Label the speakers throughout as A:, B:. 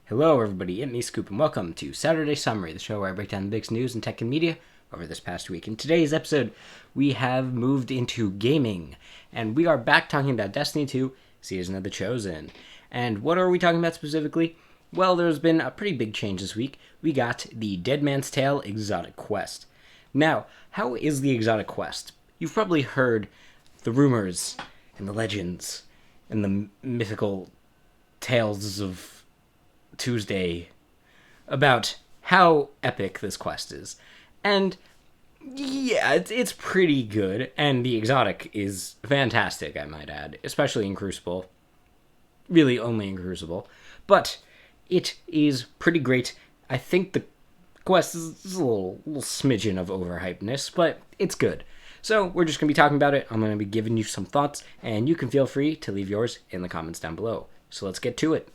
A: Hello everybody, it's me Scoop, and welcome to Saturday Summary, the show where I break down the biggest news in tech and media over this past week. In today's episode, we have moved into gaming, and we are back talking about Destiny 2, Season of the Chosen. And what are we talking about specifically? Well, there's been a pretty big change this week. We got the Dead Man's Tale Exotic Quest. Now, how is the Exotic Quest? You've probably heard the rumors, and the legends, and the mythical tales of Tuesday about how epic this quest is. And yeah, it's pretty good, and the exotic is fantastic, I might add, especially in Crucible. Really only in Crucible. But it is pretty great. I think the quest is a little smidgen of overhypeness, but it's good. So we're just going to be talking about it. I'm going to be giving you some thoughts, and you can feel free to leave yours in the comments down below. So let's get to it.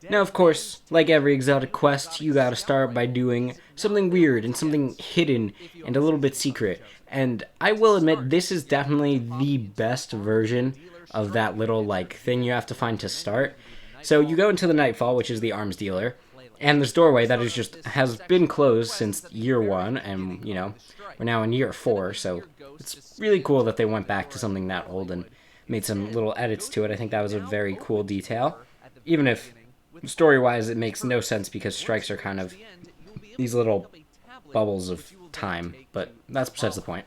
A: Now, of course, like every exotic quest, you gotta start by doing something weird and something hidden and a little bit secret. And I will admit, this is definitely the best version of that little, thing you have to find to start. So you go into the Nightfall, which is the arms dealer, and this doorway that has been closed since year 1, and, we're now in year 4, so it's really cool that they went back to something that old and made some little edits to it. I think that was a very cool detail, even if story-wise, it makes no sense because strikes are kind of these little bubbles of time, but that's besides the point.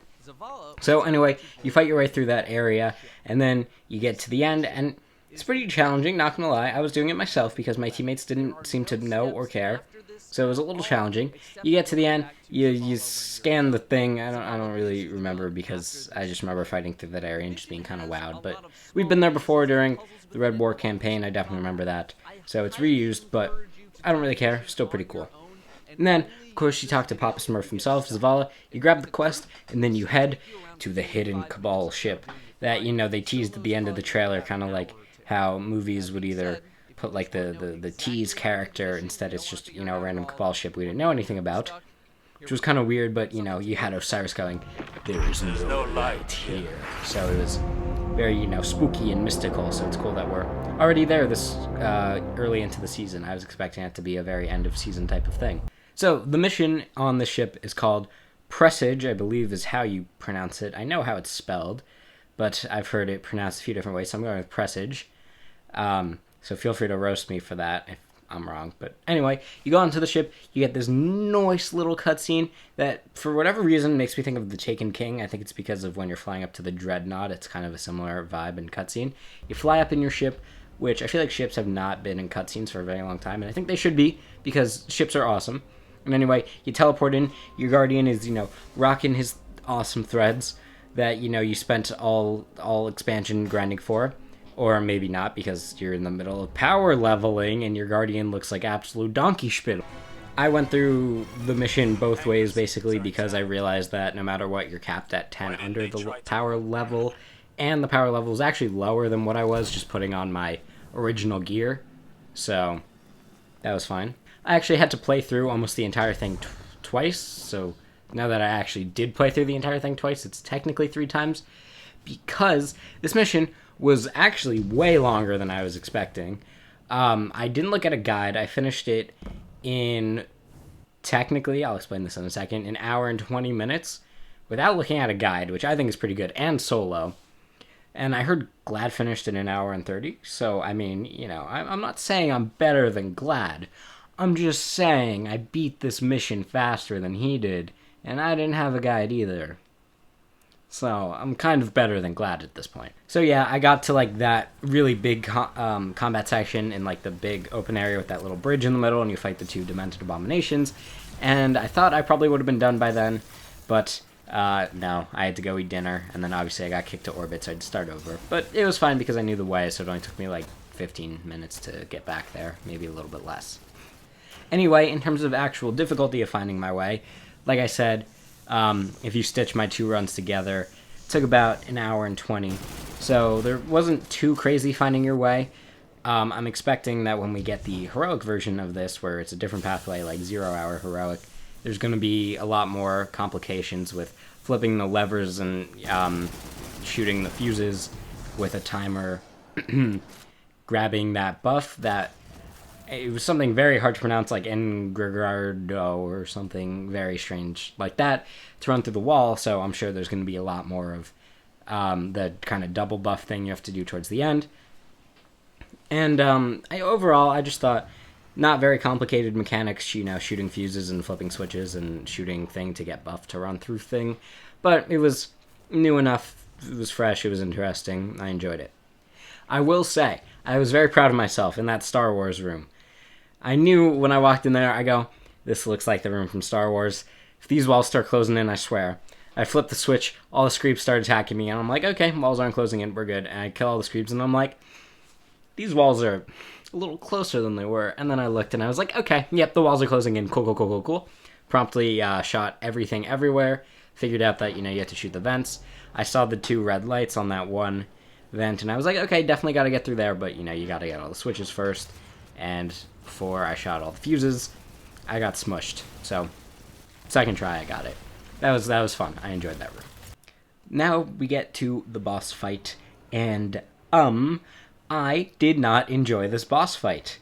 A: So anyway, you fight your way through that area, and then you get to the end, and it's pretty challenging, not gonna lie. I was doing it myself because my teammates didn't seem to know or care, so it was a little challenging. You get to the end, you scan the thing. I don't really remember because I just remember fighting through that area and just being kind of wowed, but we've been there before during the Red War campaign. I definitely remember that. So it's reused, but I don't really care. Still pretty cool. And then, of course, you talk to Papa Smurf himself, Zavala. You grab the quest, and then you head to the hidden Cabal ship that, they teased at the end of the trailer, kind of like how movies would either put, the tease character. Instead, it's just, a random Cabal ship we didn't know anything about, which was kind of weird, but, you had Osiris going, "There is no light here." So it was very, spooky and mystical, so it's cool that we're already there this early into the season. I was expecting it to be a very end-of-season type of thing. So the mission on the ship is called Presage, I believe is how you pronounce it. I know how it's spelled, but I've heard it pronounced a few different ways, so I'm going with Presage. So feel free to roast me for that if I'm wrong. But anyway, you go onto the ship, you get this nice little cutscene that, for whatever reason, makes me think of The Taken King. I think it's because of when you're flying up to the Dreadnought. It's kind of a similar vibe and cutscene. You fly up in your ship, which I feel like ships have not been in cutscenes for a very long time, and I think they should be, because ships are awesome. And anyway, you teleport in, your Guardian is, rocking his awesome threads that, you spent all expansion grinding for. Or maybe not, because you're in the middle of power leveling and your Guardian looks like absolute donkey spittle. I went through the mission both ways, basically, because I realized that no matter what, you're capped at 10 under the power level, and the power level is actually lower than what I was just putting on my original gear, so that was fine. I actually had to play through almost the entire thing twice, so now that I actually did play through the entire thing twice, it's technically 3 times, because this mission was actually way longer than I was expecting. I didn't look at a guide. I finished it in, technically, I'll explain this in a second, an hour and 20 minutes without looking at a guide, which I think is pretty good, and solo. And I heard Glad finished in an hour and 30, so, I mean, I'm not saying I'm better than Glad. I'm just saying I beat this mission faster than he did, and I didn't have a guide either. So, I'm kind of better than Glad at this point. So yeah, I got to that really big combat section in the big open area with that little bridge in the middle, and you fight the 2 Demented Abominations. And I thought I probably would have been done by then, but no, I had to go eat dinner, and then obviously I got kicked to orbit, so I had to start over. But it was fine because I knew the way, so it only took me 15 minutes to get back there, maybe a little bit less. Anyway, in terms of actual difficulty of finding my way, like I said, if you stitch my 2 runs together, it took about an hour and 20. So there wasn't too crazy finding your way. I'm expecting that when we get the heroic version of this, where it's a different pathway, 0-hour heroic, there's going to be a lot more complications with flipping the levers and shooting the fuses with a timer, grabbing that buff that it was something very hard to pronounce, like Engrigardo or something very strange like that, to run through the wall. So I'm sure there's going to be a lot more of the kind of double buff thing you have to do towards the end. And overall, I just thought not very complicated mechanics, you know, shooting fuses and flipping switches and shooting thing to get buff to run through thing. But it was new enough, it was fresh, it was interesting, I enjoyed it. I will say, I was very proud of myself in that Star Wars room. I knew when I walked in there, I go, this looks like the room from Star Wars. If these walls start closing in, I swear. I flipped the switch, all the screeps started attacking me, and I'm like, okay, walls aren't closing in, we're good. And I kill all the screeps, and I'm like, these walls are a little closer than they were. And then I looked, and I was like, okay, yep, the walls are closing in, cool. Promptly shot everything everywhere, figured out that, you know, you have to shoot the vents. I saw the 2 red lights on that one vent, and I was like, okay, definitely got to get through there, but, you know, you got to get all the switches first. And before I shot all the fuses, I got smushed. So, second try, I got it. That was fun. I enjoyed that room. Now we get to the boss fight, and I did not enjoy this boss fight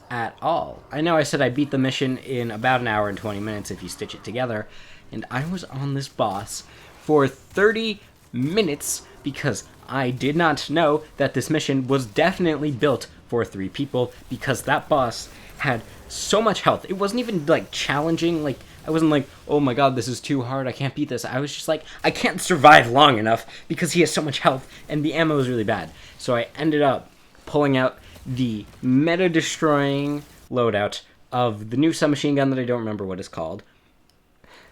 A: at all. I know I said I beat the mission in about an hour and 20 minutes if you stitch it together, and I was on this boss for 30 minutes because I did not know that this mission was definitely built for 3 people, because that boss had so much health. It wasn't even, like, challenging. Like, I wasn't like, oh my god, this is too hard, I can't beat this. I was just like, I can't survive long enough because he has so much health, and the ammo is really bad. So I ended up pulling out the meta-destroying loadout of the new submachine gun that I don't remember what it's called,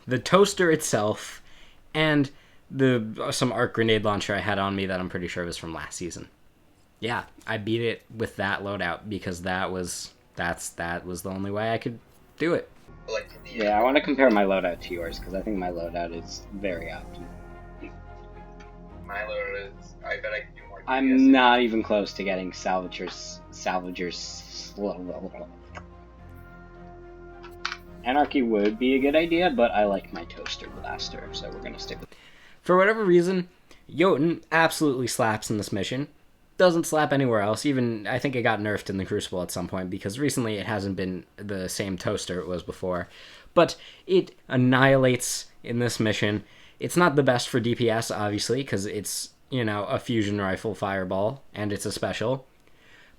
A: the toaster itself, and some arc grenade launcher I had on me that I'm pretty sure was from last season. Yeah, I beat it with that loadout because that was the only way I could do it. Yeah, I want to compare my loadout to yours because I think my loadout is very optimal.
B: My loadout is, I bet I can do more.
A: I'm not even close to getting salvagers. Anarchy would be a good idea, but I like my toaster blaster, so we're gonna stick with it. For whatever reason, Jotun absolutely slaps in this mission. Doesn't slap anywhere else. Even, I think it got nerfed in the Crucible at some point, because recently it hasn't been the same toaster it was before. But it annihilates in this mission. It's not the best for DPS, obviously, because it's, you know, a fusion rifle fireball, and it's a special.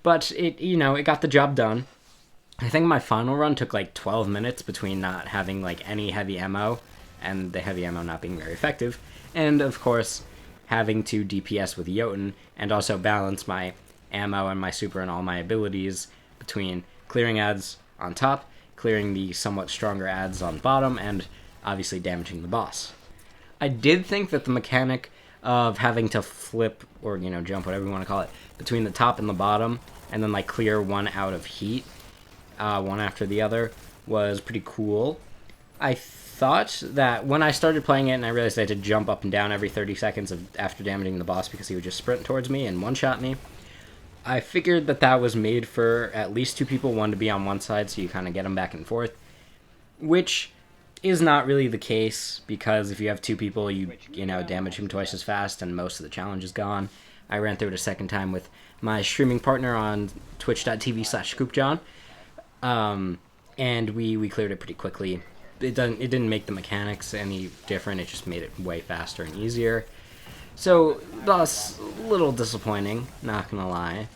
A: But it, you know, it got the job done. I think my final run took like 12 minutes between not having like any heavy ammo, and the heavy ammo not being very effective. And, of course, having to DPS with Jotun, and also balance my ammo and my super and all my abilities between clearing ads on top, clearing the somewhat stronger ads on bottom, and obviously damaging the boss. I did think that the mechanic of having to flip, or, you know, jump, whatever you want to call it, between the top and the bottom, and then, like, clear one out of heat, one after the other, was pretty cool. I thought that when I started playing it and I realized I had to jump up and down every 30 seconds after damaging the boss because he would just sprint towards me and one-shot me, I figured that that was made for at least 2 people, one to be on one side, so you kind of get them back and forth, which is not really the case, because if you have 2 people, you know, damage him twice as fast and most of the challenge is gone. I ran through it a second time with my streaming partner on twitch.tv/ScoopJohn, and we cleared it pretty quickly. It didn't make the mechanics any different, it just made it way faster and easier. So, thus, a little disappointing, not gonna lie.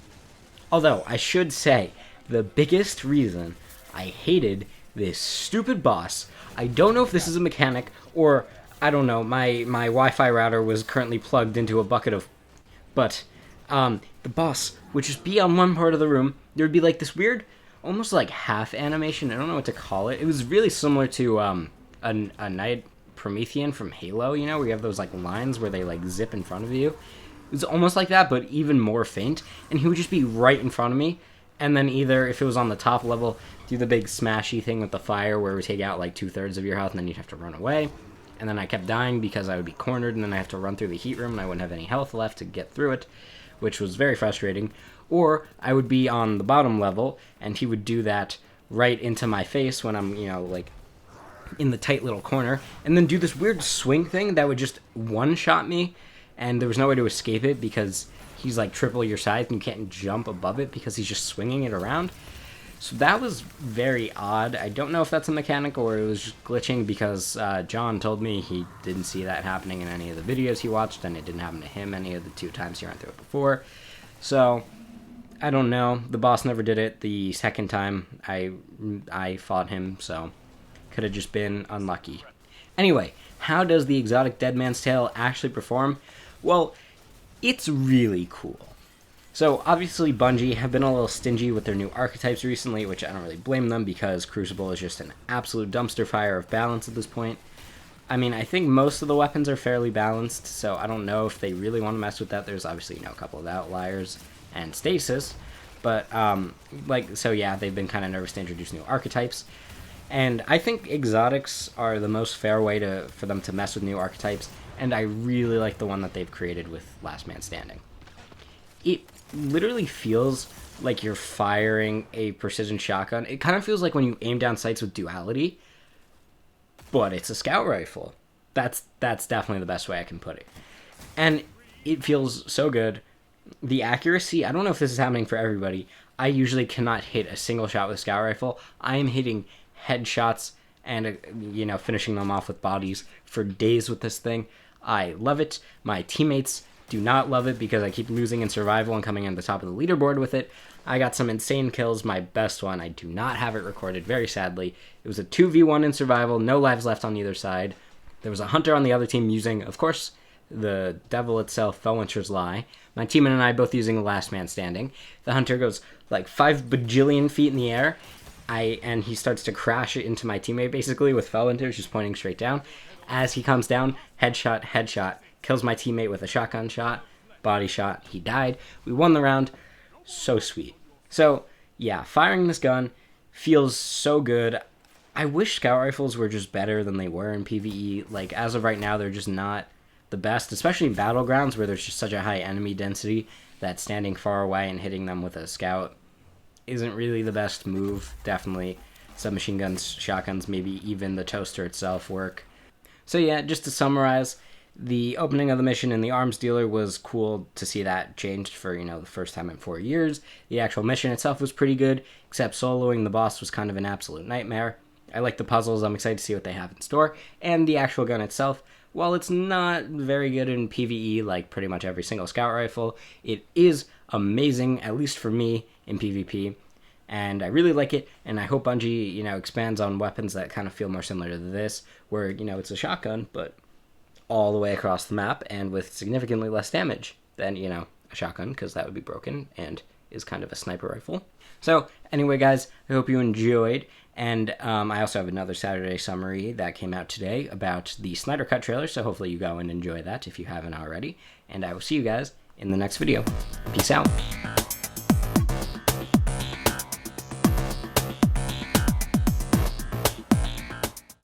A: Although, I should say, the biggest reason I hated this stupid boss, I don't know if this is a mechanic, or, I don't know, my Wi-Fi router was currently plugged into a bucket of... But, the boss would just be on one part of the room, there would be like this weird, almost like half animation, I don't know what to call it. It was really similar to a Knight Promethean from Halo, you know, where you have those like lines where they like zip in front of you. It was almost like that, but even more faint, and he would just be right in front of me, and then either, if it was on the top level, do the big smashy thing with the fire where it would take out like 2/3 of your health, and then you'd have to run away. And then I kept dying because I would be cornered, and then I have to run through the heat room, and I wouldn't have any health left to get through it, which was very frustrating. Or I would be on the bottom level, and he would do that right into my face when I'm, you know, like, in the tight little corner, and then do this weird swing thing that would just one-shot me, and there was no way to escape it because he's like triple your size and you can't jump above it because he's just swinging it around. So that was very odd. I don't know if that's a mechanic or it was just glitching because John told me he didn't see that happening in any of the videos he watched, and it didn't happen to him any of the 2 times he ran through it before. So I don't know. The boss never did it the second time I fought him, so could have just been unlucky. Anyway, how does the exotic Dead Man's Tale actually perform? Well, it's really cool. So, obviously, Bungie have been a little stingy with their new archetypes recently, which I don't really blame them because Crucible is just an absolute dumpster fire of balance at this point. I mean, I think most of the weapons are fairly balanced, so I don't know if they really want to mess with that. There's obviously, a couple of outliers and Stasis, but, so yeah, they've been kind of nervous to introduce new archetypes. And I think exotics are the most fair way for them to mess with new archetypes, and I really like the one that they've created with Last Man Standing. It literally feels like you're firing a precision shotgun. It kind of feels like when you aim down sights with Duality, but it's a scout rifle. That's definitely the best way I can put it. And it feels so good. The accuracy, I don't know if this is happening for everybody. I usually cannot hit a single shot with a scout rifle. I am hitting headshots and, finishing them off with bodies for days with this thing. I love it. My teammates do not love it because I keep losing in survival and coming in the top of the leaderboard with it. I got some insane kills. My best one, I do not have it recorded, very sadly. It was a 2v1 in survival, no lives left on either side. There was a hunter on the other team using, of course, the devil itself, Felwinter's Lie. My teammate and I both using the Last Man Standing. The hunter goes like 5 bajillion feet in the air, and he starts to crash it into my teammate, basically, with Felwinter just pointing straight down. As he comes down, headshot, kills my teammate with a shotgun shot, body shot, he died. We won the round. So sweet. So, yeah, firing this gun feels so good. I wish scout rifles were just better than they were in PvE. Like, as of right now, they're just not the best, especially in battlegrounds where there's just such a high enemy density that standing far away and hitting them with a scout isn't really the best move. Definitely submachine guns, shotguns, maybe even the toaster itself work. So yeah, just to summarize, the opening of the mission in the arms dealer was cool to see that changed for, the first time in 4 years. The actual mission itself was pretty good, except soloing the boss was kind of an absolute nightmare. I like the puzzles, I'm excited to see what they have in store. And the actual gun itself, while it's not very good in PvE like pretty much every single scout rifle, it is amazing, at least for me, in PvP. And I really like it, and I hope Bungie, expands on weapons that kind of feel more similar to this, where, it's a shotgun, but all the way across the map, and with significantly less damage than, a shotgun, because that would be broken, and is kind of a sniper rifle. So, anyway, guys, I hope you enjoyed, and I also have another Saturday summary that came out today about the Snyder Cut trailer, so hopefully you go and enjoy that if you haven't already, and I will see you guys in the next video. Peace out.